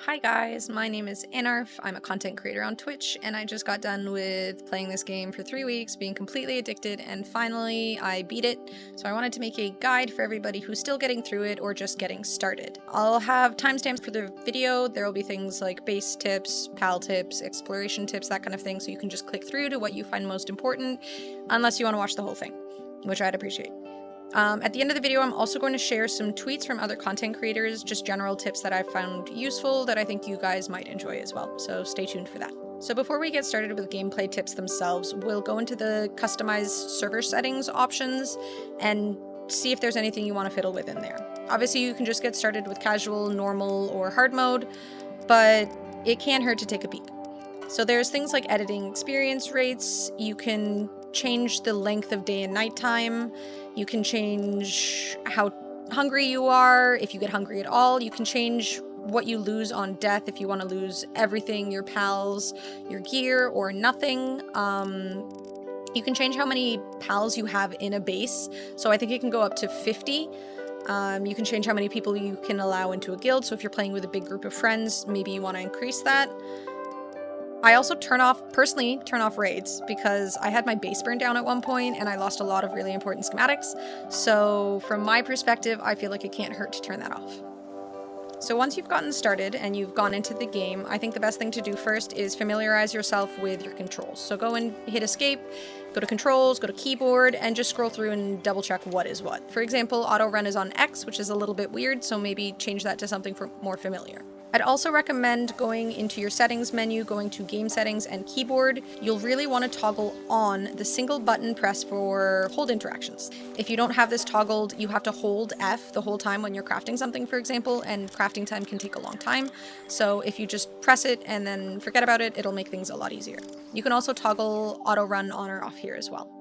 Hi guys, my name is Annarf. I'm a content creator on Twitch, and I just got done with playing this game for 3 weeks, being completely addicted, and finally I beat it. So I wanted to make a guide for everybody who's still getting through it or just getting started. I'll have timestamps for the video. There will be things like base tips, pal tips, exploration tips, that kind of thing, so you can just click through to what you find most important, unless you want to watch the whole thing, which I'd appreciate. At the end of the video, I'm also going to share some tweets from other content creators, just general tips that I've found useful that I think you guys might enjoy as well, so stay tuned for that. So before we get started with gameplay tips themselves, we'll go into the customize server settings options and see if there's anything you want to fiddle with in there. Obviously, you can just get started with casual, normal, or hard mode, but it can't hurt to take a peek. So there's things like editing experience rates, you can change the length of day and night time, you can change how hungry you are, if you get hungry at all, you can change what you lose on death if you want to lose everything, your pals, your gear, or nothing. You can change how many pals you have in a base, so I think it can go up to 50. You can change how many people you can allow into a guild, so if you're playing with a big group of friends, maybe you want to increase that. I also personally turn off raids, because I had my base burned down at one point and I lost a lot of really important schematics, so from my perspective, I feel like it can't hurt to turn that off. So once you've gotten started and you've gone into the game, I think the best thing to do first is familiarize yourself with your controls. So go and hit escape, go to controls, go to keyboard, and just scroll through and double check what is what. For example, auto run is on X, which is a little bit weird, so maybe change that to something more familiar. I'd also recommend going into your settings menu, going to game settings and keyboard. You'll really want to toggle on the single button press for hold interactions. If you don't have this toggled, you have to hold F the whole time when you're crafting something, for example, and crafting time can take a long time. So if you just press it and then forget about it, it'll make things a lot easier. You can also toggle auto run on or off here as well.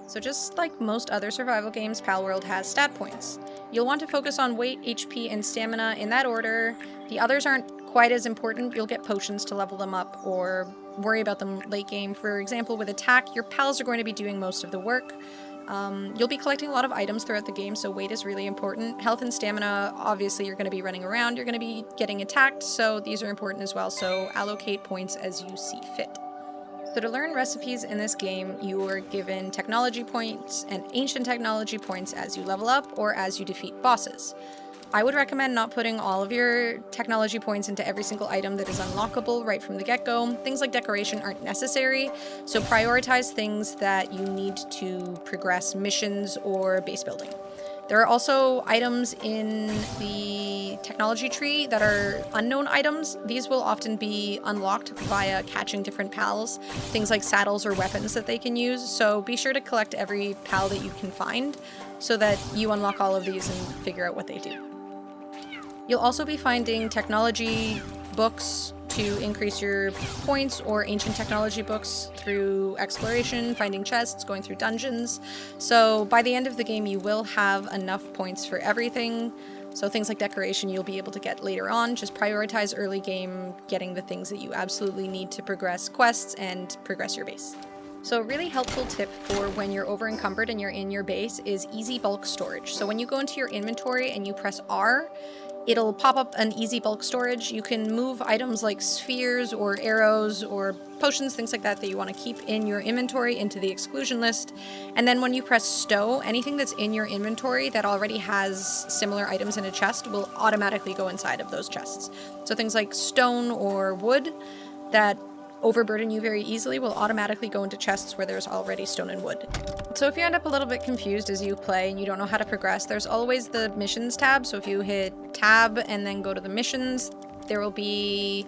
So just like most other survival games, Palworld has stat points. You'll want to focus on weight, HP, and stamina in that order. The others aren't quite as important. You'll get potions to level them up or worry about them late game. For example, with attack, your pals are going to be doing most of the work. You'll be collecting a lot of items throughout the game, so weight is really important. Health and stamina, obviously you're going to be running around, you're going to be getting attacked, so these are important as well, so allocate points as you see fit. So to learn recipes in this game, you are given technology points and ancient technology points as you level up or as you defeat bosses. I would recommend not putting all of your technology points into every single item that is unlockable right from the get-go. Things like decoration aren't necessary, so prioritize things that you need to progress missions or base building. There are also items in the technology tree that are unknown items. These will often be unlocked via catching different pals, things like saddles or weapons that they can use, so be sure to collect every pal that you can find so that you unlock all of these and figure out what they do. You'll also be finding technology books to increase your points, or ancient technology books through exploration, finding chests, going through dungeons. So by the end of the game, you will have enough points for everything. So things like decoration you'll be able to get later on. Just prioritize early game, getting the things that you absolutely need to progress quests and progress your base. So a really helpful tip for when you're over encumbered and you're in your base is easy bulk storage. So when you go into your inventory and you press R, it'll pop up an easy bulk storage. You can move items like spheres or arrows or potions, things like that that you want to keep in your inventory into the exclusion list. And then when you press stow, anything that's in your inventory that already has similar items in a chest will automatically go inside of those chests. So things like stone or wood that overburden you very easily will automatically go into chests where there's already stone and wood. So if you end up a little bit confused as you play and you don't know how to progress, there's always the missions tab. So if you hit tab and then go to the missions, there will be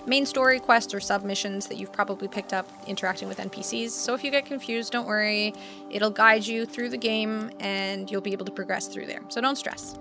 main story quests or submissions that you've probably picked up interacting with NPCs. So if you get confused, don't worry, it'll guide you through the game and you'll be able to progress through there. So don't stress.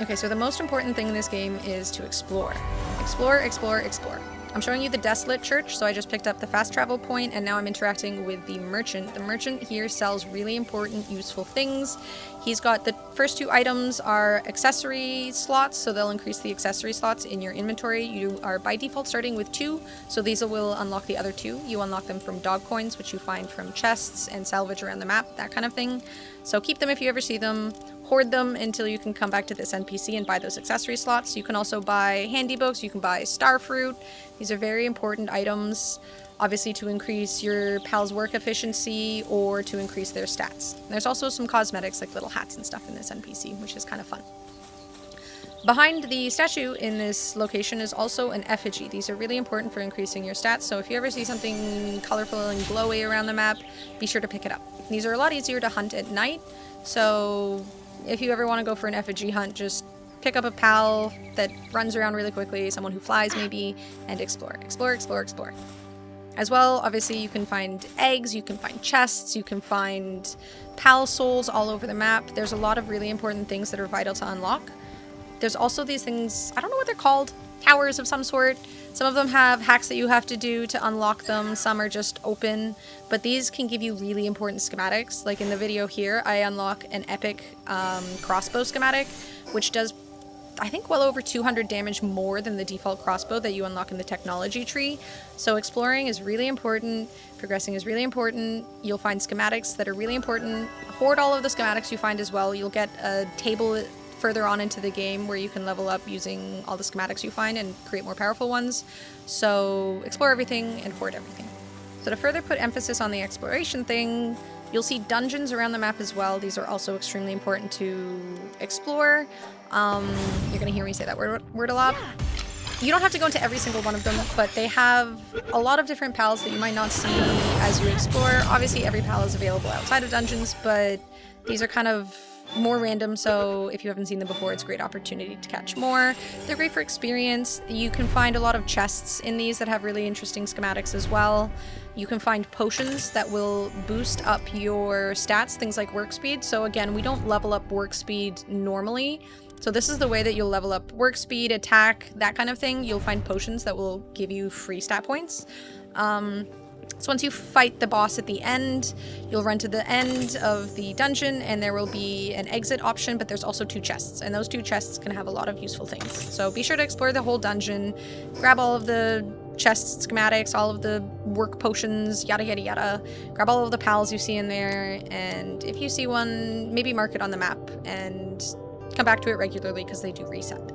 Okay, so the most important thing in this game is to explore. Explore, explore, explore. I'm showing you the Desolate Church, so I just picked up the fast travel point, and now I'm interacting with the merchant. The merchant here sells really important, useful things. He's got the first 2 items are accessory slots, so they'll increase the accessory slots in your inventory. You are by default starting with 2, so these will unlock the other 2. You unlock them from dog coins, which you find from chests and salvage around the map, that kind of thing. So keep them if you ever see them. Hoard them until you can come back to this NPC and buy those accessory slots. You can also buy handy books, you can buy star fruit. These are very important items, obviously to increase your pal's work efficiency or to increase their stats. There's also some cosmetics like little hats and stuff in this NPC, which is kind of fun. Behind the statue in this location is also an effigy. These are really important for increasing your stats, so if you ever see something colorful and glowy around the map, be sure to pick it up. These are a lot easier to hunt at night, so if you ever want to go for an effigy hunt, just pick up a pal that runs around really quickly, someone who flies maybe, and explore. Explore, explore, explore. As well, obviously you can find eggs, you can find chests, you can find pal souls all over the map. There's a lot of really important things that are vital to unlock. There's also these things, I don't know what they're called, towers of some sort. Some of them have hacks that you have to do to unlock them, some are just open, but these can give you really important schematics. Like in the video here, I unlock an epic crossbow schematic, which does, I think, well over 200 damage more than the default crossbow that you unlock in the technology tree. So exploring is really important, progressing is really important, you'll find schematics that are really important. Hoard all of the schematics you find as well. You'll get a table further on into the game where you can level up using all the schematics you find and create more powerful ones. So explore everything and hoard everything. So to further put emphasis on the exploration thing, you'll see dungeons around the map as well. These are also extremely important to explore. You're gonna hear me say that word a lot. You don't have to go into every single one of them, but they have a lot of different pals that you might not see as you explore. Obviously every pal is available outside of dungeons, but these are kind of more random, so if you haven't seen them before, it's a great opportunity to catch more. They're great for experience. You can find a lot of chests in these that have really interesting schematics as well. You can find potions that will boost up your stats, things like work speed. So again, we don't level up work speed normally. So this is the way that you'll level up work speed, attack, that kind of thing. You'll find potions that will give you free stat points. So once you fight the boss at the end, you'll run to the end of the dungeon and there will be an exit option, but there's also 2 chests, and those 2 chests can have a lot of useful things. So be sure to explore the whole dungeon, grab all of the chest schematics, all of the work potions, yada yada yada, grab all of the pals you see in there, and if you see one, maybe mark it on the map and come back to it regularly because they do reset.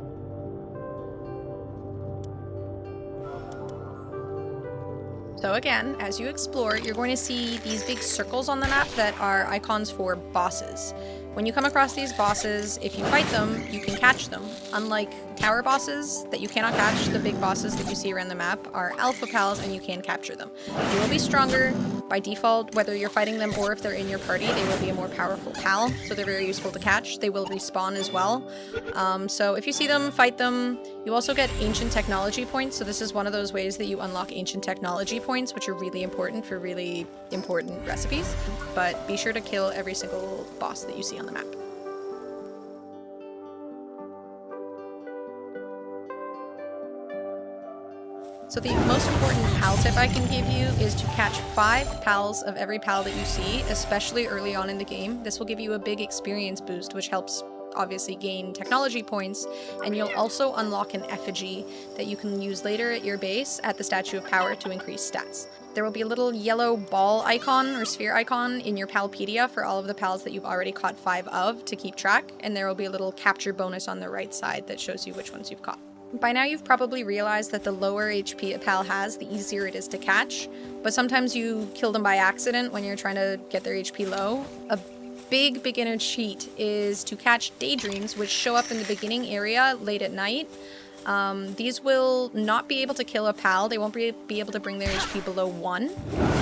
So again, as you explore, you're going to see these big circles on the map that are icons for bosses. When you come across these bosses, if you fight them, you can catch them. Unlike tower bosses that you cannot catch, the big bosses that you see around the map are alpha pals and you can capture them. They will be stronger by default, whether you're fighting them or if they're in your party, they will be a more powerful pal, so they're very useful to catch. They will respawn as well. So if you see them, fight them. You also get ancient technology points, so this is one of those ways that you unlock ancient technology points, which are really important for really important recipes. But be sure to kill every single boss that you see on the map. So the most important pal tip I can give you is to catch 5 pals of every pal that you see, especially early on in the game. This will give you a big experience boost, which helps obviously gain technology points, and you'll also unlock an effigy that you can use later at your base at the Statue of Power to increase stats. There will be a little yellow ball icon or sphere icon in your Palpedia for all of the pals that you've already caught 5 of to keep track, and there will be a little capture bonus on the right side that shows you which ones you've caught. By now you've probably realized that the lower HP a pal has, the easier it is to catch, but sometimes you kill them by accident when you're trying to get their HP low. A big beginner cheat is to catch daydreams, which show up in the beginning area late at night. These will not be able to kill a pal, they won't be able to bring their HP below 1.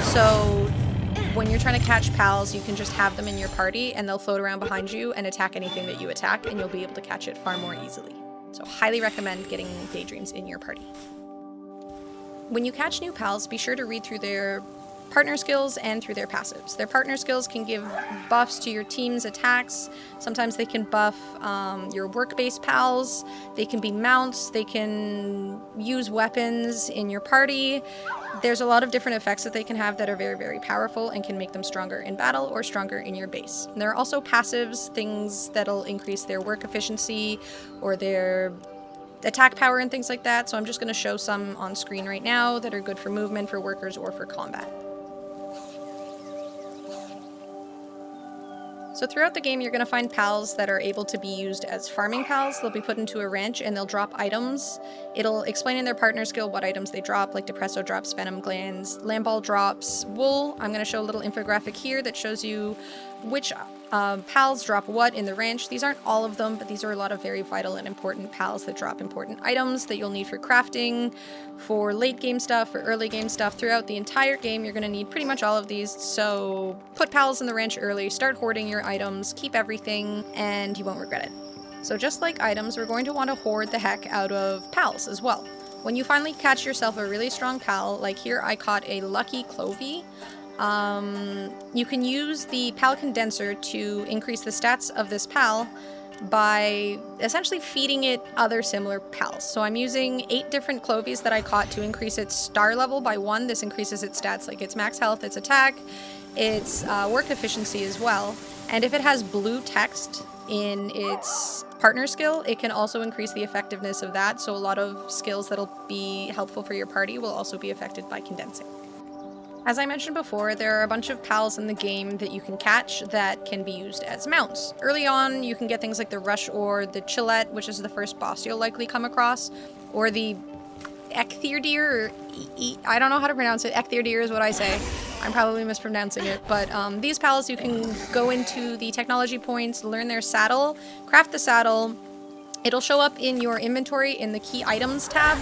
So when you're trying to catch pals, you can just have them in your party and they'll float around behind you and attack anything that you attack, and you'll be able to catch it far more easily. So highly recommend getting daydreams in your party. When you catch new pals, be sure to read through their partner skills and through their passives. Their partner skills can give buffs to your team's attacks. Sometimes they can buff your work-based pals. They can be mounts. They can use weapons in your party. There's a lot of different effects that they can have that are very, very powerful and can make them stronger in battle or stronger in your base. And there are also passives, things that'll increase their work efficiency or their attack power and things like that. So I'm just going to show some on screen right now that are good for movement, for workers, or for combat. So throughout the game, you're going to find pals that are able to be used as farming pals. They'll be put into a ranch and they'll drop items. It'll explain in their partner skill what items they drop, like Depresso drops venom glands, Lamball drops wool. I'm going to show a little infographic here that shows you which pals drop what in the ranch. These aren't all of them, but these are a lot of very vital and important pals that drop important items that you'll need for crafting, for late game stuff, for early game stuff. Throughout the entire game, you're going to need pretty much all of these, so put pals in the ranch early, start hoarding your items, keep everything, and you won't regret it. So just like items, we're going to want to hoard the heck out of pals as well. When you finally catch yourself a really strong pal, like here I caught a lucky Clovey, you can use the pal condenser to increase the stats of this pal by essentially feeding it other similar pals. So I'm using 8 different Clovies that I caught to increase its star level by 1. This increases its stats like its max health, its attack, its work efficiency as well. And if it has blue text in its partner skill, it can also increase the effectiveness of that. So a lot of skills that'll be helpful for your party will also be affected by condensing. As I mentioned before, there are a bunch of pals in the game that you can catch that can be used as mounts. Early on, you can get things like the Rush or the Chillette, which is the first boss you'll likely come across, or the Ecthyrdeer, or I don't know how to pronounce it. Ecthyrdeer is what I say. I'm probably mispronouncing it, but these pals, you can go into the technology points, learn their saddle, craft the saddle. It'll show up in your inventory in the key items tab,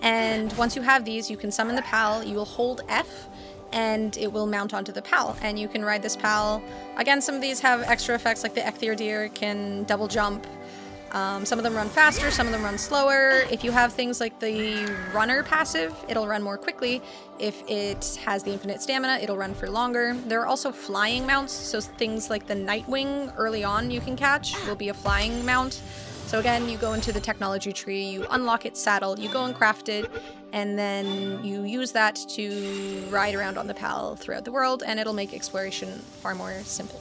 and once you have these, you can summon the pal. You will hold F, and it will mount onto the pal, and you can ride this pal. Again, some of these have extra effects, like the Ecthyrdeer can double jump. Some of them run faster, some of them run slower. If you have things like the runner passive, it'll run more quickly. If it has the infinite stamina, it'll run for longer. There are also flying mounts, so things like the Nightwing early on you can catch will be a flying mount. So again, you go into the technology tree, you unlock its saddle, you go and craft it, and then you use that to ride around on the pal throughout the world, and it'll make exploration far more simple.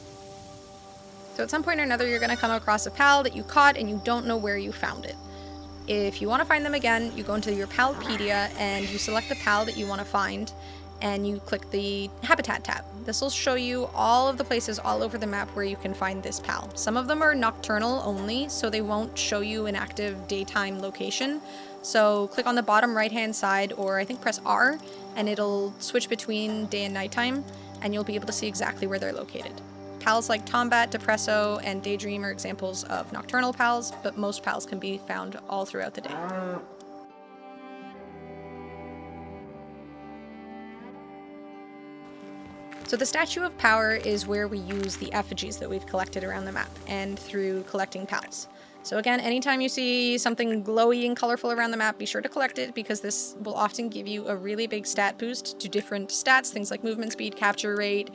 So at some point or another, you're going to come across a pal that you caught and you don't know where you found it. If you want to find them again, you go into your Palpedia and you select the pal that you want to find, and you click the Habitat tab. This will show you all of the places all over the map where you can find this pal. Some of them are nocturnal only, so they won't show you an active daytime location. So click on the bottom right-hand side, or I think press R, and it'll switch between day and nighttime, and you'll be able to see exactly where they're located. Pals like Tombat, Depresso, and Daydream are examples of nocturnal pals, but most pals can be found all throughout the day. So the Statue of Power is where we use the effigies that we've collected around the map, and through collecting pals. So again, anytime you see something glowy and colorful around the map, be sure to collect it, because this will often give you a really big stat boost to different stats, things like movement speed, capture rate.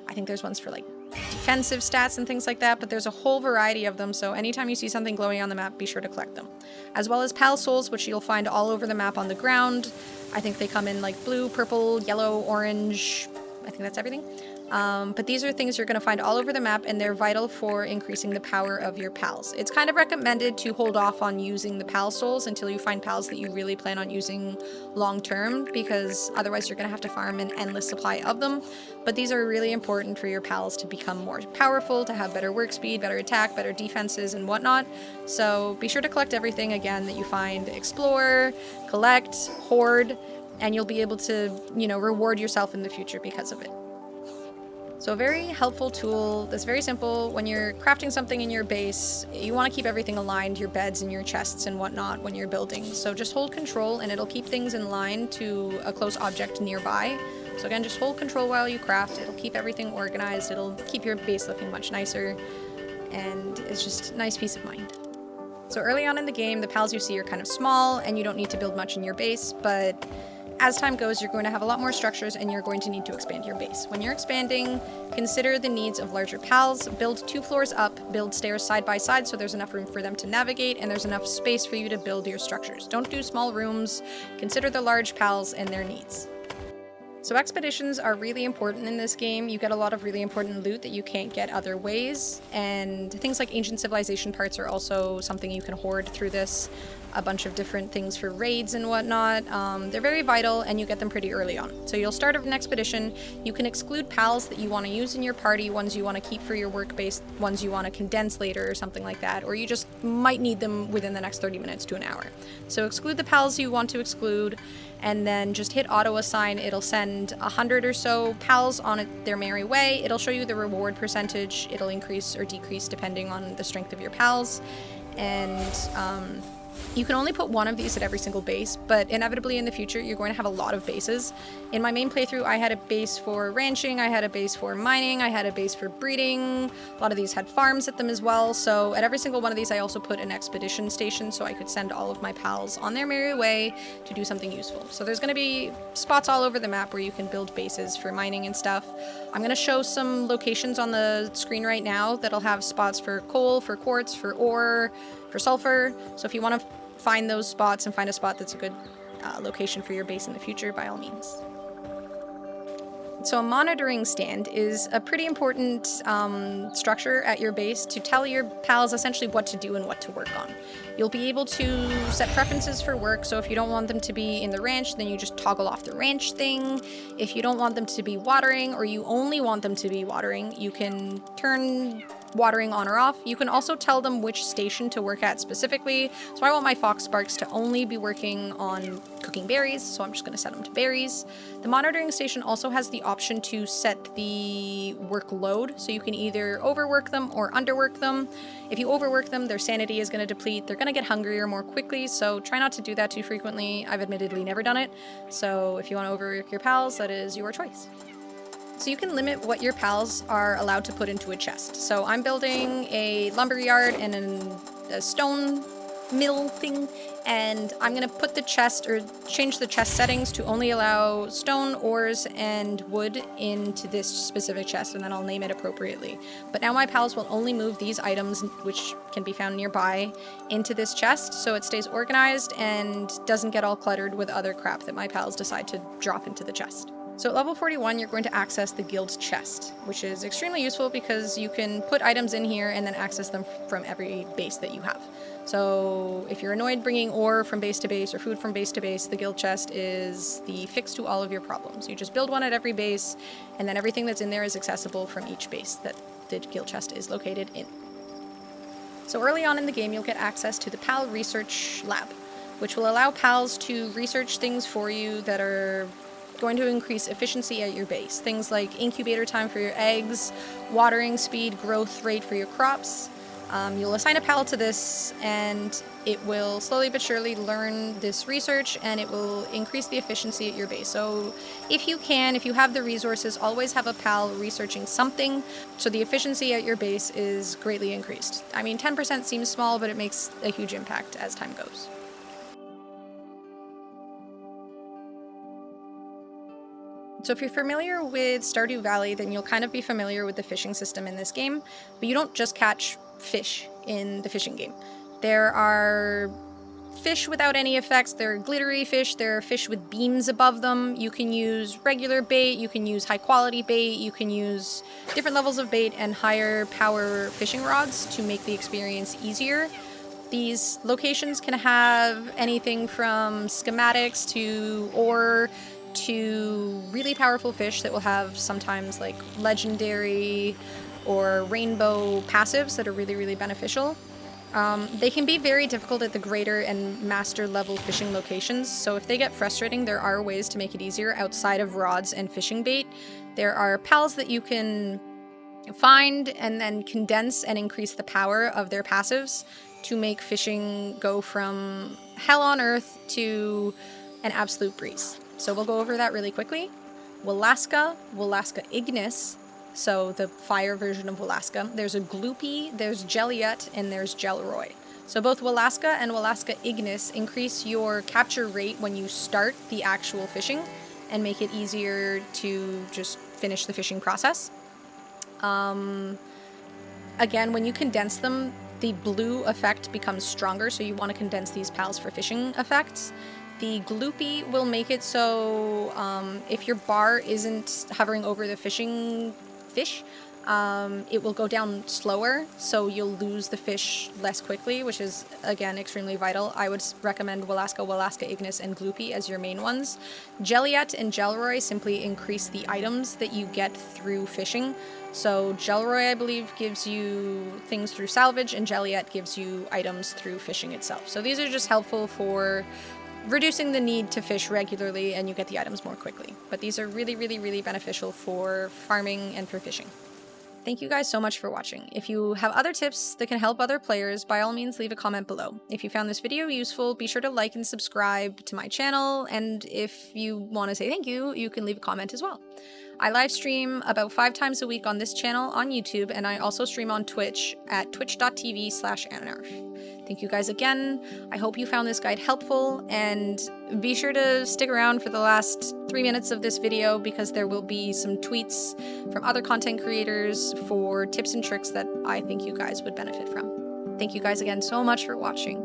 I think there's ones for like defensive stats and things like that, but there's a whole variety of them, so anytime you see something glowing on the map, be sure to collect them. As well as pal souls, which you'll find all over the map on the ground. I think they come in like blue, purple, yellow, orange. I think that's everything. But these are things you're going to find all over the map, and they're vital for increasing the power of your pals. It's kind of recommended to hold off on using the pal souls until you find pals that you really plan on using long term, because otherwise you're going to have to farm an endless supply of them. But these are really important for your pals to become more powerful, to have better work speed, better attack, better defenses, and whatnot. So be sure to collect everything again that you find. Explore, collect, hoard, and you'll be able to, reward yourself in the future because of it. So a very helpful tool that's very simple. When you're crafting something in your base, you want to keep everything aligned, your beds and your chests and whatnot, when you're building. So just hold control and it'll keep things in line to a close object nearby. So again, just hold control while you craft. It'll keep everything organized. It'll keep your base looking much nicer. And it's just a nice peace of mind. So early on in the game, the pals you see are kind of small and you don't need to build much in your base, but as time goes, you're going to have a lot more structures and you're going to need to expand your base. When you're expanding, consider the needs of larger pals. Build 2 floors up, build stairs side by side so there's enough room for them to navigate and there's enough space for you to build your structures. Don't do small rooms. Consider the large pals and their needs. So expeditions are really important in this game. You get a lot of really important loot that you can't get other ways, and things like ancient civilization parts are also something you can hoard through this. A bunch of different things for raids and whatnot. They're very vital and you get them pretty early on. So you'll start an expedition. You can exclude pals that you want to use in your party, ones you want to keep for your work base, ones you want to condense later or something like that, or you just might need them within the next 30 minutes to an hour. So exclude the pals you want to exclude, and then just hit auto assign. It'll send 100 or so pals on their merry way. It'll show you the reward percentage. It'll increase or decrease depending on the strength of your pals. And you can only put one of these at every single base, but inevitably in the future you're going to have a lot of bases. In my main playthrough, I had a base for ranching, I had a base for mining, I had a base for breeding. A lot of these had farms at them as well, so at every single one of these I also put an expedition station so I could send all of my pals on their merry way to do something useful. So there's going to be spots all over the map where you can build bases for mining and stuff. I'm going to show some locations on the screen right now that'll have spots for coal, for quartz, for ore, for sulfur. So if you want to find those spots and find a spot that's a good location for your base in the future, by all means. So a monitoring stand is a pretty important structure at your base to tell your pals essentially what to do and what to work on. You'll be able to set preferences for work, so if you don't want them to be in the ranch, then you just toggle off the ranch thing. If you don't want them to be watering, or you only want them to be watering, you can turn watering on or off. You can also tell them which station to work at specifically. So I want my fox sparks to only be working on cooking berries, so I'm just going to set them to berries. The monitoring station also has the option to set the workload, so you can either overwork them or underwork them. If you overwork them, their sanity is going to deplete. They're going to get hungrier more quickly, so try not to do that too frequently. I've admittedly never done it, so if you want to overwork your pals, that is your choice. So you can limit what your pals are allowed to put into a chest. So I'm building a lumber yard and a stone mill thing, and I'm going to put the chest, or change the chest settings to only allow stone, ores, and wood into this specific chest, and then I'll name it appropriately. But now my pals will only move these items, which can be found nearby, into this chest, so it stays organized and doesn't get all cluttered with other crap that my pals decide to drop into the chest. So at level 41, you're going to access the guild chest, which is extremely useful because you can put items in here and then access them from every base that you have. So if you're annoyed bringing ore from base to base or food from base to base, the guild chest is the fix to all of your problems. You just build one at every base, and then everything that's in there is accessible from each base that the guild chest is located in. So early on in the game, you'll get access to the PAL Research Lab, which will allow pals to research things for you that are going to increase efficiency at your base. Things like incubator time for your eggs, watering speed, growth rate for your crops. You'll assign a pal to this, and it will slowly but surely learn this research, and it will increase the efficiency at your base. So if you have the resources, always have a pal researching something, so the efficiency at your base is greatly increased. I mean, 10% seems small, but it makes a huge impact as time goes. So if you're familiar with Stardew Valley, then you'll kind of be familiar with the fishing system in this game, but you don't just catch fish in the fishing game. There are fish without any effects, there are glittery fish, there are fish with beams above them. You can use regular bait, you can use high quality bait, you can use different levels of bait and higher power fishing rods to make the experience easier. These locations can have anything from schematics to ore to really powerful fish that will have sometimes like legendary or rainbow passives that are really, really beneficial. They can be very difficult at the greater and master level fishing locations, so if they get frustrating, there are ways to make it easier outside of rods and fishing bait. There are pals that you can find and then condense and increase the power of their passives to make fishing go from hell on earth to an absolute breeze. So we'll go over that really quickly. Walaska Ignis, so the fire version of Walaska. There's a Gloopy, there's Jelliet, and there's Gelroy. So both Walaska and Walaska Ignis increase your capture rate when you start the actual fishing and make it easier to just finish the fishing process. Again, when you condense them, the blue effect becomes stronger, so you want to condense these pals for fishing effects. The gloopy will make it so if your bar isn't hovering over the fish, it will go down slower, so you'll lose the fish less quickly, which is, again, extremely vital. I would recommend Walaska, Walaska Ignis, and Gloopy as your main ones. Jelliet and Gelroy simply increase the items that you get through fishing. So Gelroy, I believe, gives you things through salvage, and Jelliet gives you items through fishing itself. So these are just helpful for reducing the need to fish regularly, and you get the items more quickly. But these are really, really, really beneficial for farming and for fishing. Thank you guys so much for watching. If you have other tips that can help other players, by all means leave a comment below. If you found this video useful, be sure to like and subscribe to my channel, and if you want to say thank you, you can leave a comment as well. I live stream about 5 times a week on this channel on YouTube, and I also stream on Twitch at twitch.tv/Annarf. Thank you guys again. I hope you found this guide helpful, and be sure to stick around for the last 3 minutes of this video because there will be some tweets from other content creators for tips and tricks that I think you guys would benefit from. Thank you guys again so much for watching.